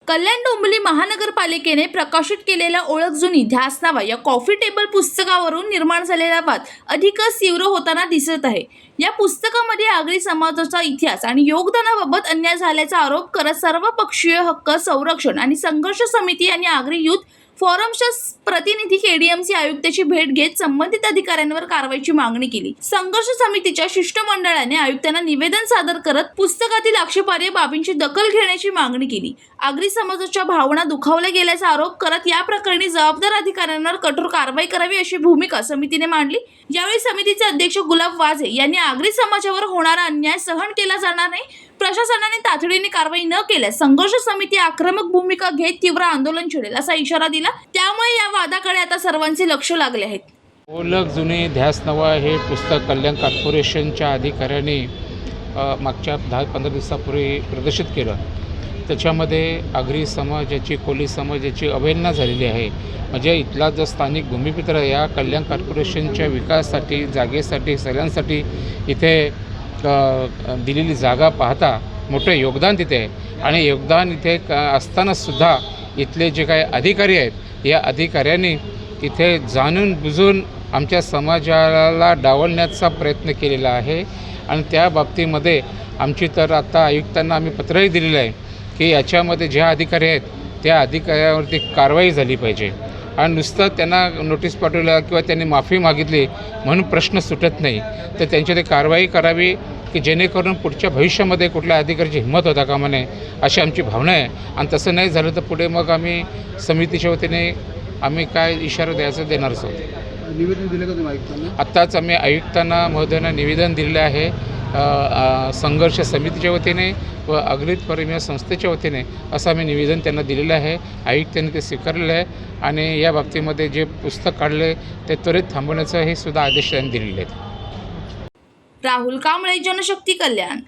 कल्याण डोंबिवली महानगरपालिकेने प्रकाशित केलेल्या ओळख जुनी ध्यास नावा या कॉफी टेबल पुस्तकावरून निर्माण झालेला वाद अधिकच तीव्र होताना दिसत आहे। या पुस्तकामध्ये आगरी समाजाचा इतिहास आणि योगदानाबाबत अन्याय झाल्याचा आरोप करत सर्वपक्षीय हक्क संरक्षण आणि संघर्ष समिती आणि आगरी युथ फोरमच्या प्रतिनिधी केडीएमसी आयुक्ताची भेट घेत संबंधित अधिकाऱ्यांवर कारवाईची मागणी केली। संघर्ष समितीच्या शिष्टमंडळाने आयुक्तांना निवेदन सादर करत पुस्तकातील आक्षेपार्ह बाबींची दखल घेण्याची मागणी केली। आगरी समाजाच्या भावना दुखावल्या गेल्याचा आरोप करत या प्रकरणी जबाबदार अधिकाऱ्यांवर कठोर कारवाई करावी अशी भूमिका समितीने मांडली। यावेळी समितीचे अध्यक्ष गुलाब वाझे यांनी आगरी समाजावर होणारा अन्याय सहन केला जाणार नाही, प्रशासनाने तातडीने कारवाई न केल्यास संघर्ष समिती आक्रमक भूमिका घेत तीव्र आंदोलन छेडेल असा इशारा दिला। त्यामुळे या वादाकडे आता सर्वांचे लक्ष लागले आहे। ओळख जुनी ध्यास नवा हे पुस्तक कल्याण कॉर्पोरेशनच्या अधिकाऱ्यांनी मागच्या 10-15 दिवसापूर्वी प्रदर्शित केलं। त्याच्यामध्ये आगरी समाजाची, कोली समाजाची अवहेलना झालेली आहे। म्हणजे इथला जो स्थानिक भूमिपुत्र या कल्याण कॉर्पोरेशनच्या विकासासाठी, जागेसाठी, सगळ्यांसाठी इथे दिलेली जागा पाहता मोठं योगदान तिथे आहे आणि योगदान इथे असतानासुद्धा इथले जे काही अधिकारी आहेत या अधिकाऱ्यांनी इथे जाणून बुजून आमच्या समाजाला डावलण्याचा प्रयत्न केलेला आहे। आणि त्या बाबतीमध्ये आमची तर आता आयुक्तांना आम्ही पत्रही दिलेलं आहे की याच्यामध्ये ज्या अधिकारी आहेत त्या अधिकाऱ्यावरती कारवाई झाली पाहिजे आणि नुसतं त्यांना नोटीस पाठवलं किंवा त्यांनी माफी मागितली म्हणून प्रश्न सुटत नाही, तर त्यांच्यावर कारवाई करावी की जेणेकरून पुढच्या भविष्यामध्ये कुठल्या अधिकाऱ्याची हिंमत होता कामा नये अशी आमची भावना आहे। आणि तसं नाही झालं तर पुढे मग आम्ही समितीच्या वतीने आम्ही काय इशारा द्यायचं देणारच आहोत। निवेदन दिलं का तुम्ही आयुक्तांना? आत्ताच आम्ही आयुक्तांना महोदयांना निवेदन दिलेलं आहे संघर्ष समितीच्या वतीने व अग्रित फोरम या संस्थेच्या वतीने असं आम्ही निवेदन त्यांना दिलेलं आहे। आयुक्तांनी ते स्वीकारलेलं आहे आणि या बाबतीमध्ये जे पुस्तक काढले ते त्वरित थांबवण्याचा हे सुद्धा आदेश त्यांनी दिलेले आहेत। राहुल कांबळे, जनशक्ती कल्याण।